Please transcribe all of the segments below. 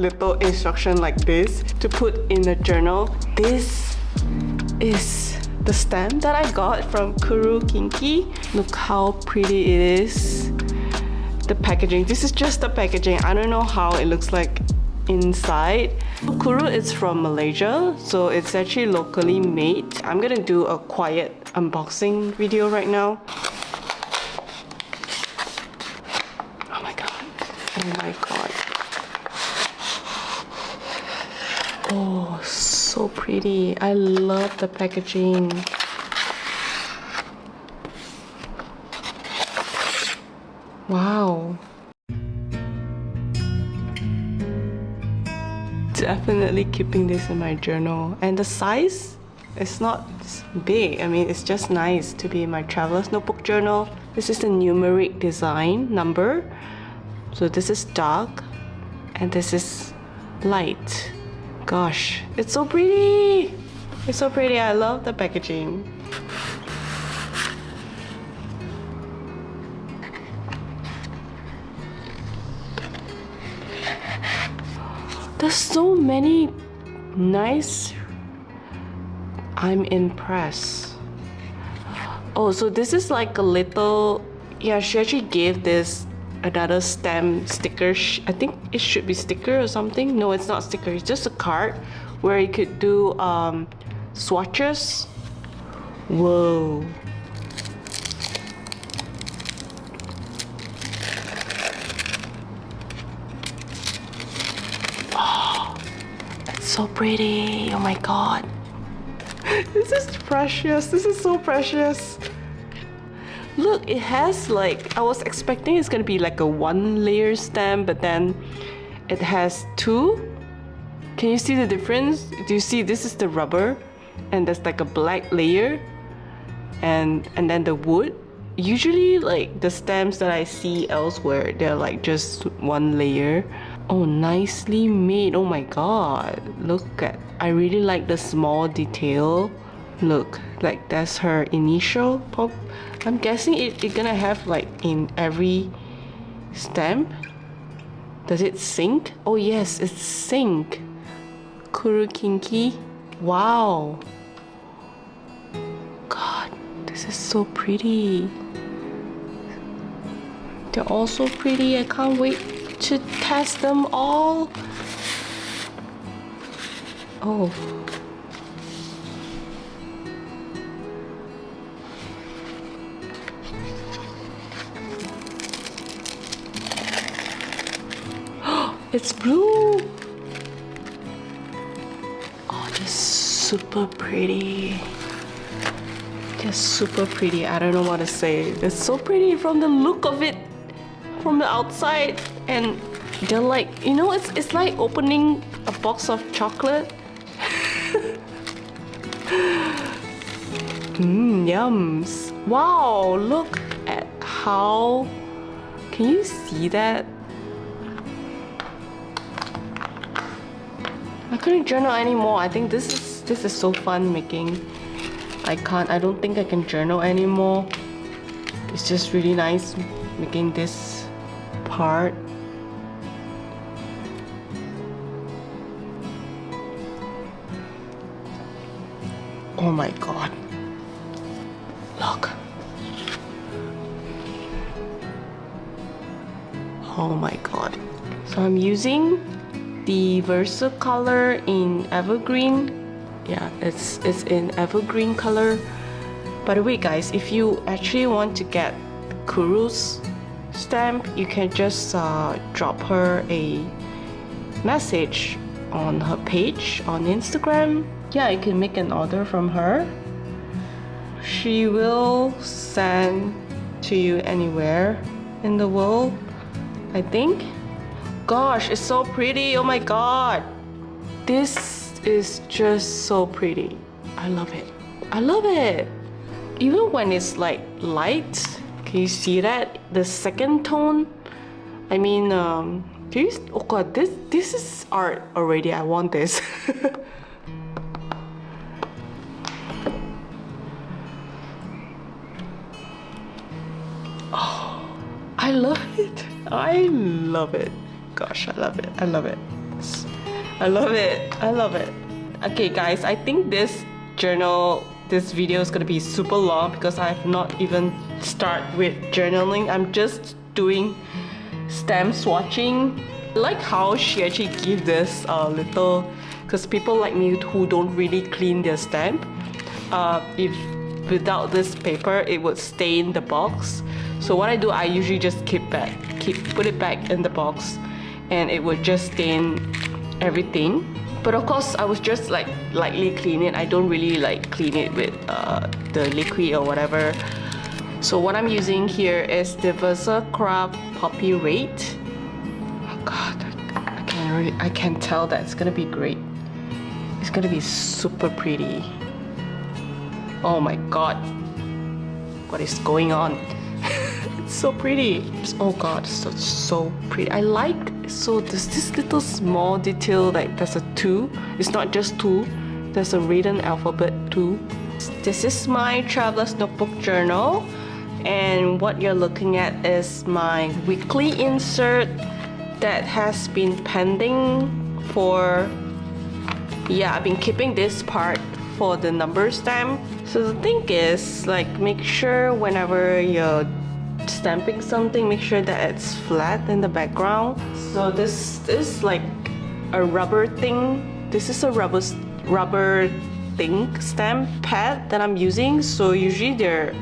little instruction like this to put in a journal. This is the stamp that I got from Kurukynki. Look how pretty it is. The packaging, this is just the packaging. I don't know how it looks like inside. Kuru is from Malaysia, so it's actually locally made. I'm gonna do a quiet unboxing video right now. Oh my god. Oh my god. Oh, so pretty. I love the packaging. Wow. Definitely keeping this in my journal. And the size is not big. I mean, it's just nice to be in my traveler's notebook journal. This is the numeric design number. So this is dark and this is light. Gosh, it's so pretty. It's so pretty. I love the packaging. There's so many nice. I'm impressed. Oh, so this is like a little. Yeah, she actually gave this another stamp sticker. I think it should be sticker or something. No, it's not sticker. It's just a card where you could do swatches. Whoa. So pretty. Oh my god. This is precious. This is so precious. Look, it has like, I was expecting it's gonna be like a one layer stamp, but then it has two. Can you see the difference? Do you see this is the rubber and there's like a black layer and then the wood. Usually like the stamps that I see elsewhere, they're like just one layer. Oh, nicely made. Oh my god. Look at, I really like the small detail. Look, like that's her initial pop. I'm guessing it's gonna have like in every stamp. Does it sync? Oh yes, it's sync. Kurukynki. Wow. God, this is so pretty. They're all so pretty. I can't wait to test them all. Oh. It's blue. Oh, this is super pretty. Just super pretty. I don't know what to say. They're so pretty from the look of it, from the outside. And they're like, you know, it's like opening a box of chocolate. Yums. Wow, look at how, can you see that? I couldn't journal anymore. I think this is so fun making. I don't think I can journal anymore. It's just really nice making this part. Oh my god. Look. Oh my god. So I'm using the Versacolor in evergreen. Yeah, it's in evergreen color. By the way guys, if you actually want to get Kuru's stamp, you can just drop her a message on her page on Instagram. Yeah, you can make an order from her. She will send to you anywhere in the world, I think. Gosh, it's so pretty. Oh my god. This is just so pretty. I love it. I love it. Even when it's like light, can you see that? The second tone? I mean, oh god, this is art already. I want this. Oh, I love it. I love it. Gosh, I love it. I love it. I love it. I love it. Okay guys, I think this video is gonna be super long because I have not even started with journaling. I'm just doing stamp swatching. I like how she actually give this little, because people like me who don't really clean their stamp, if without this paper it would stain the box. So what I do, I usually just put it back in the box, and it would just stain everything. But of course, I was just like lightly clean it. I don't really like clean it with the liquid or whatever. So what I'm using here is the VersaCraft Poppy Red. Oh God, I can tell that it's gonna be great. It's gonna be super pretty. Oh my God, what is going on? It's so pretty. Oh God, so pretty. I like, so there's this little small detail, like there's a 2. It's not just 2. There's a written alphabet 2. This is my Traveler's Notebook journal, and what you're looking at is my weekly insert that has been pending for, yeah, I've been keeping this part for the number stamp. So the thing is, like, make sure whenever you're stamping something, make sure that it's flat in the background. So this is like a rubber thing. This is a rubber thing stamp pad that I'm using. So usually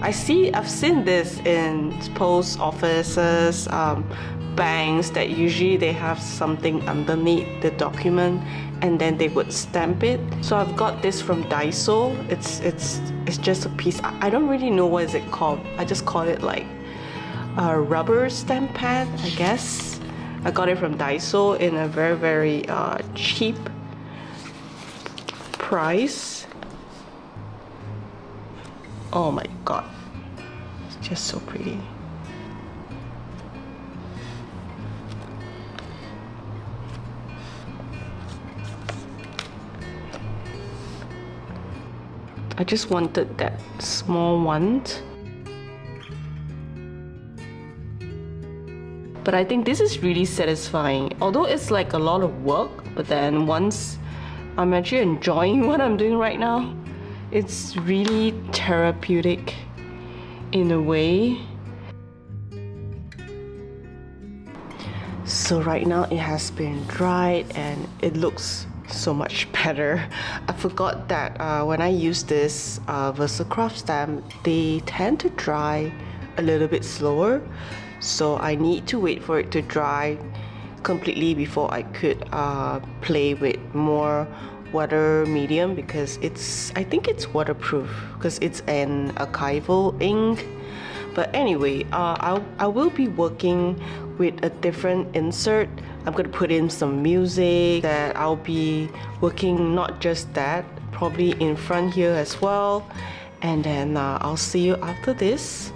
I've seen this in post offices, banks, that usually they have something underneath the document and then they would stamp it. So I've got this from Daiso. It's just a piece. I don't really know what is it called. I just call it like a rubber stamp pad, I guess. I got it from Daiso in a very cheap price. Oh my God, it's just so pretty. I just wanted that small one. But I think this is really satisfying. Although it's like a lot of work, but then once I'm actually enjoying what I'm doing right now, it's really therapeutic in a way. So right now it has been dried and it looks so much better. I forgot that when I use this VersaCraft stamp, they tend to dry a little bit slower, so I need to wait for it to dry completely before I could play with more water medium, because I think it's waterproof because it's an archival ink. But anyway, I will be working with a different insert. I'm gonna put in some music, that I'll be working not just that, probably in front here as well. And then I'll see you after this.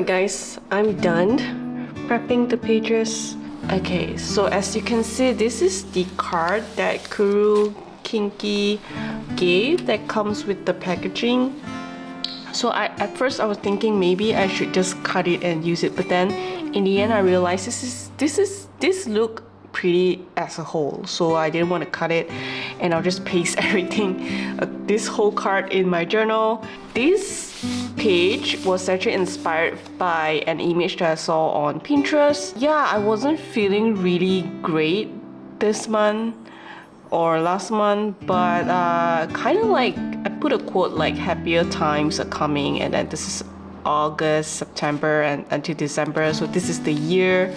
Alright guys, I'm done prepping the pages. Okay, so as you can see, this is the card that Kurukynki gave that comes with the packaging. So at first I was thinking maybe I should just cut it and use it, but then in the end I realized this look pretty as a whole, so I didn't want to cut it, and I'll just paste everything, this whole card in my journal. This page was actually inspired by an image that I saw on Pinterest. Yeah, I wasn't feeling really great this month or last month, but kind of like I put a quote like happier times are coming, and then this is August, September, and until December, so this is the year.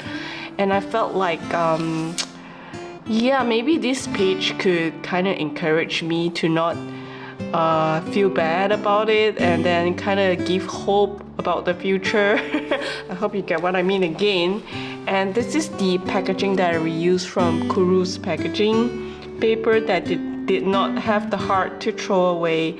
And I felt like yeah, maybe this page could kind of encourage me to not feel bad about it, and then kind of give hope about the future. I hope you get what I mean again. And this is the packaging that I reused from Kuru's packaging paper that did not have the heart to throw away.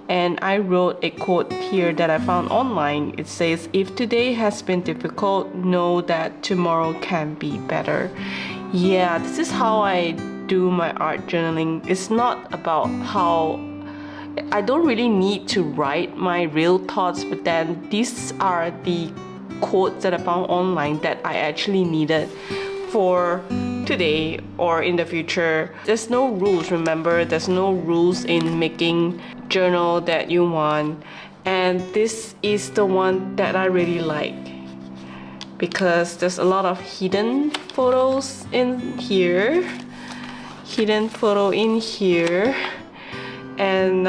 And I wrote a quote here that I found online. It says, "If today has been difficult, know that tomorrow can be better." Yeah, this is how I do my art journaling. It's not about how I don't really need to write my real thoughts, but then these are the quotes that I found online that I actually needed for today or in the future. There's no rules, remember, there's no rules in making journal that you want. And this is the one that I really like because there's a lot of hidden photos in here. Hidden photo in here. And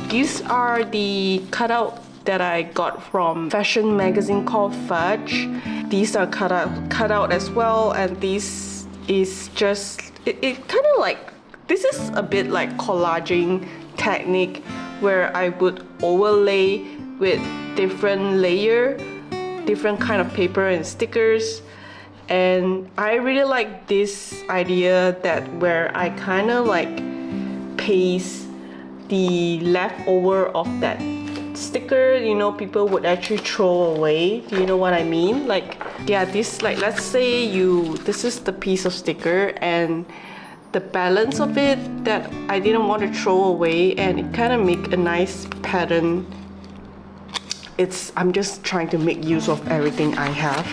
these are the cutout that I got from fashion magazine called Fudge. These are cut out as well, and this is just it kind of like, this is a bit like collaging technique where I would overlay with different layer, different kind of paper and stickers. And I really like this idea that where I kind of like paste the leftover of that sticker, you know, people would actually throw away. Do you know what I mean? Like, yeah, this, like, let's say this is the piece of sticker and the balance of it that I didn't want to throw away, and it kind of make a nice pattern. I'm just trying to make use of everything I have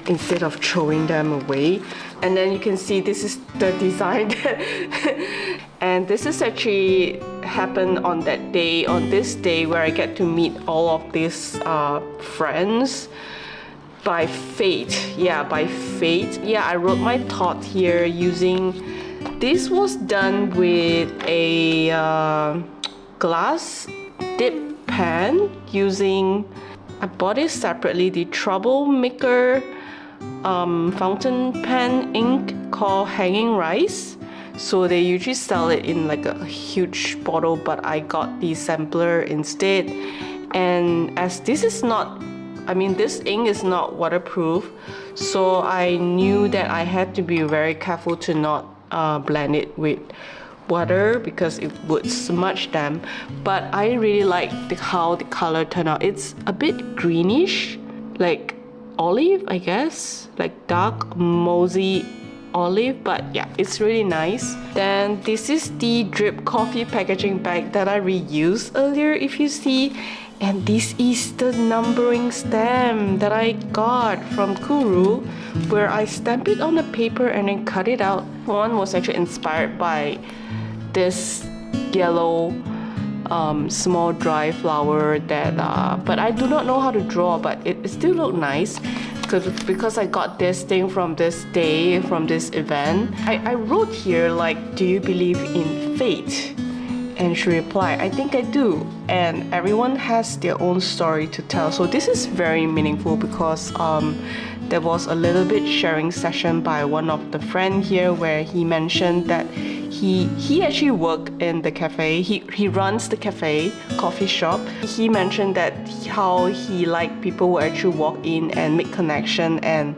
instead of throwing them away. And then you can see this is the design and this is actually happened on that day, on this day where I get to meet all of these friends by fate. Yeah, by fate. Yeah, I wrote my thought here using, this was done with a glass dip pen using, I bought it separately, the Troublemaker fountain pen ink called Hanging Rice. So they usually sell it in like a huge bottle, but I got the sampler instead. And as this is not, I mean, this ink is not waterproof, so I knew that I had to be very careful to not blend it with water because it would smudge them. But I really like how the color turned out. It's a bit greenish, like olive, I guess, like dark mosey olive, but yeah, it's really nice. Then this is the drip coffee packaging bag that I reused earlier, if you see. And this is the numbering stamp that I got from Kuru, where I stamp it on the paper and then cut it out. One was actually inspired by this yellow small dry flower that but I do not know how to draw, but it still looked nice because I got this thing from this day, from this event. I wrote here like, do you believe in fate? And she replied, I think I do. And everyone has their own story to tell. So this is very meaningful because there was a little bit sharing session by one of the friends here where he mentioned that he actually worked in the cafe. He runs the cafe, coffee shop. He mentioned that how he liked people who actually walk in and make connection and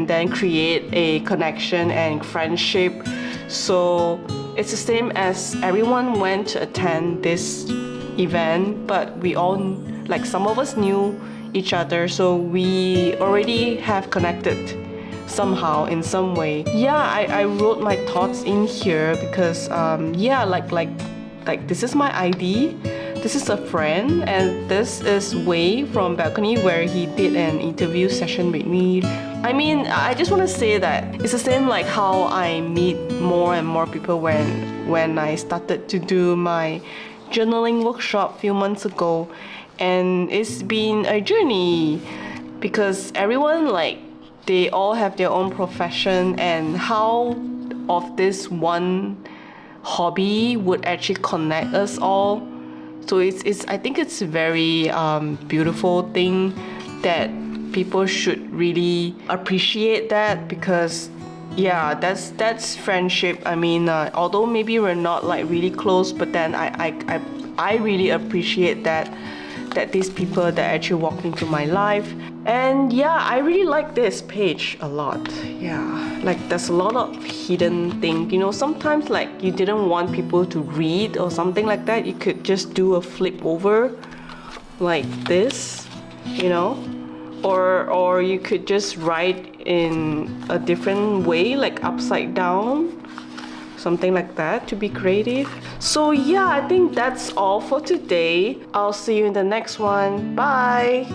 then create a connection and friendship. So it's the same as everyone went to attend this event, but we all, like some of us knew each other, so we already have connected somehow in some way. Yeah, I wrote my thoughts in here because yeah, like this is my ID, this is a friend, and this is Wei from Balcony where he did an interview session with me. I mean, I just want to say that it's the same like how I meet more and more people when I started to do my journaling workshop a few months ago, and it's been a journey because everyone like they all have their own profession, and how of this one hobby would actually connect us all. So it's I think it's a very beautiful thing that people should really appreciate that, because yeah, that's friendship. I mean, although maybe we're not like really close, but then I really appreciate that these people that actually walked into my life. And yeah, I really like this page a lot. Yeah, like there's a lot of hidden thing, you know, sometimes like you didn't want people to read or something like that, you could just do a flip over like this, you know, or you could just write in a different way, like upside down, something like that, to be creative. So yeah, I think that's all for today. I'll see you in the next one. Bye.